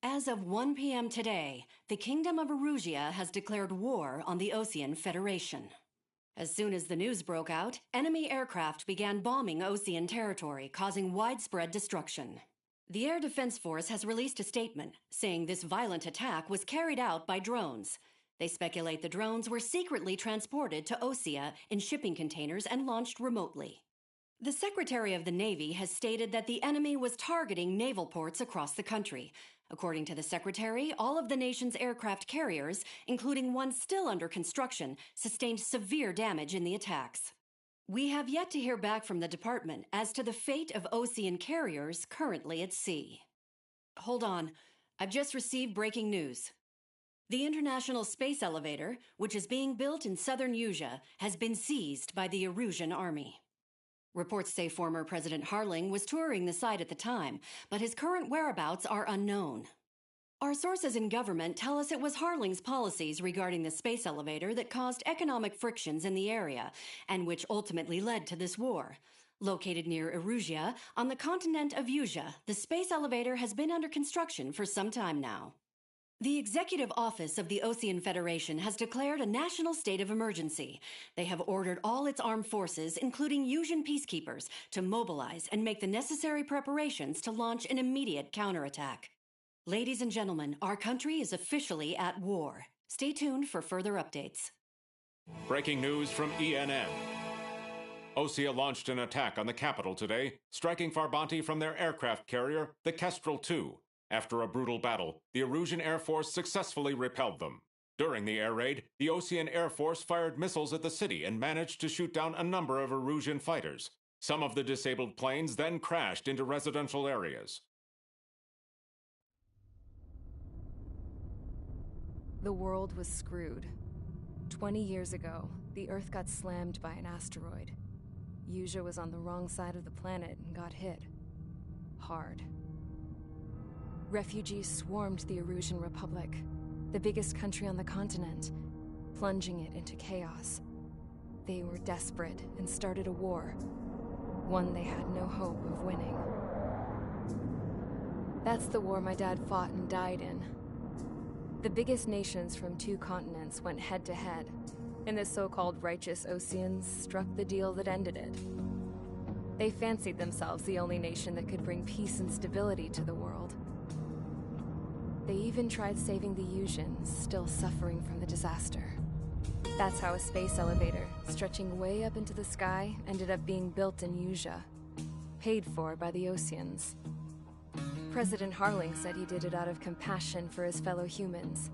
As of 1 p.m. today, the Kingdom of Erusia has declared war on the Osean Federation. As soon as the news broke out, enemy aircraft began bombing Osean territory, causing widespread destruction. The Air Defense Force has released a statement saying this violent attack was carried out by drones. They speculate the drones were secretly transported to Osea in shipping containers and launched remotely. The Secretary of the Navy has stated that the enemy was targeting naval ports across the country. According to the Secretary, all of the nation's aircraft carriers, including one still under construction, sustained severe damage in the attacks. We have yet to hear back from the department as to the fate of Osean carriers currently at sea. Hold on, I've just received breaking news. The International Space Elevator, which is being built in southern Erusia, has been seized by the Erusian army. Reports say former President Harling was touring the site at the time, but his current whereabouts are unknown. Our sources in government tell us it was Harling's policies regarding the space elevator that caused economic frictions in the area, and which ultimately led to this war. Located near Erusia, on the continent of Erusia, the space elevator has been under construction for some time now. The Executive Office of the Osean Federation has declared a national state of emergency. They have ordered all its armed forces, including Erusian peacekeepers, to mobilize and make the necessary preparations to launch an immediate counterattack. Ladies and gentlemen, our country is officially at war. Stay tuned for further updates. Breaking news from ENN. Osea launched an attack on the capital today, striking Farbanti from their aircraft carrier, the Kestrel II. After a brutal battle, the Erusian Air Force successfully repelled them. During the air raid, the Osean Air Force fired missiles at the city and managed to shoot down a number of Erusian fighters. Some of the disabled planes then crashed into residential areas. The world was screwed. 20 years ago, the Earth got slammed by an asteroid. Erusia was on the wrong side of the planet and got hit. Hard. Refugees swarmed the Erusian Republic, the biggest country on the continent, plunging it into chaos. They were desperate and started a war, one they had no hope of winning. That's the war my dad fought and died in. The biggest nations from 2 continents went head-to-head, and the so-called righteous Oseans struck the deal that ended it. They fancied themselves the only nation that could bring peace and stability to the world. They even tried saving the Erusians, still suffering from the disaster. That's how a space elevator, stretching way up into the sky, ended up being built in Erusia, paid for by the Oseans. President Harling said he did it out of compassion for his fellow humans.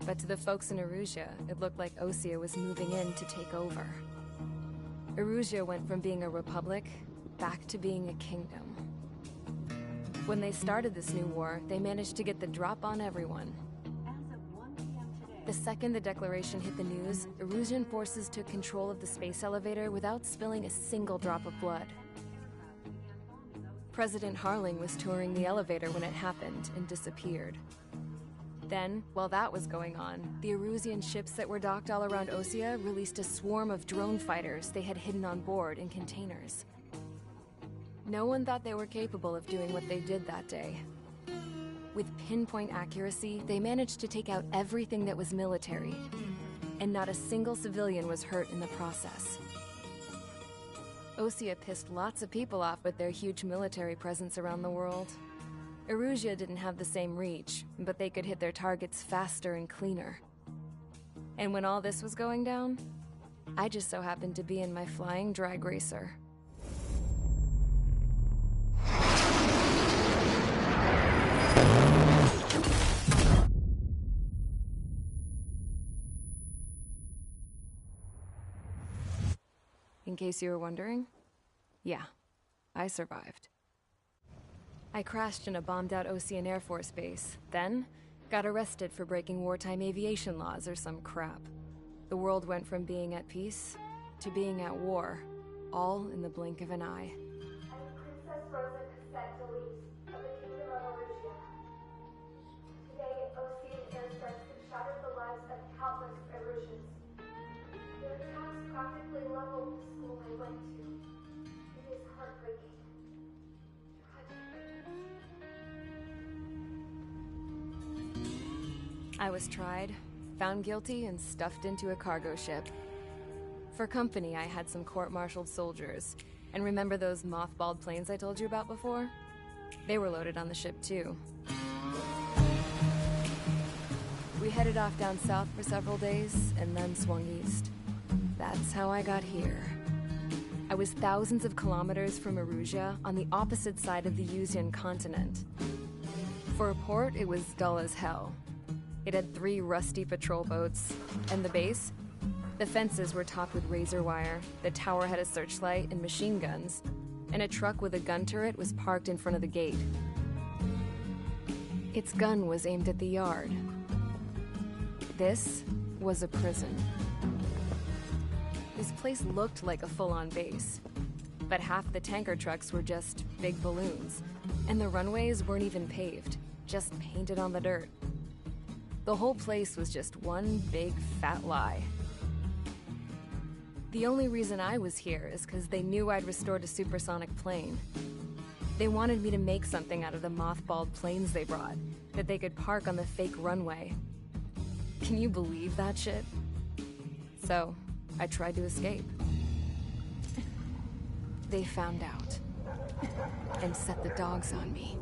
But to the folks in Erusia, it looked like Osea was moving in to take over. Erusia went from being a republic back to being a kingdom. When they started this new war, they managed to get the drop on everyone. The second the declaration hit the news, Erusian forces took control of the space elevator without spilling a single drop of blood. President Harling was touring the elevator when it happened and disappeared. Then, while that was going on, the Erusian ships that were docked all around Osea released a swarm of drone fighters they had hidden on board in containers. No one thought they were capable of doing what they did that day. With pinpoint accuracy, they managed to take out everything that was military, and not a single civilian was hurt in the process. Osea pissed lots of people off with their huge military presence around the world. Erusia didn't have the same reach, but they could hit their targets faster and cleaner. And when all this was going down, I just so happened to be in my flying drag racer. In case you were wondering, yeah, I survived. I crashed in a bombed-out Osean Air Force base, then got arrested for breaking wartime aviation laws or some crap. The world went from being at peace to being at war, all in the blink of an eye. I'm Princess Rosa Cassette Delise of the Kingdom of Erusia. Today, Osean airstrikes have shattered the lives of countless Erusians. Their attacks practically leveled the school I went to. It is heartbreaking. Tragic. I was tried, found guilty, and stuffed into a cargo ship. For company, I had some court-martialed soldiers. And remember those mothballed planes I told you about before? They were loaded on the ship, too. We headed off down south for several days, and then swung east. That's how I got here. I was thousands of kilometers from Erusia, on the opposite side of the Yuzian continent. For a port, it was dull as hell. It had 3 rusty patrol boats, and the base? The fences were topped with razor wire, the tower had a searchlight and machine guns, and a truck with a gun turret was parked in front of the gate. Its gun was aimed at the yard. This was a prison. This place looked like a full-on base, but half the tanker trucks were just big balloons, and the runways weren't even paved, just painted on the dirt. The whole place was just one big fat lie. The only reason I was here is because they knew I'd restored a supersonic plane. They wanted me to make something out of the mothballed planes they brought, that they could park on the fake runway. Can you believe that shit? So, I tried to escape. They found out, and set the dogs on me.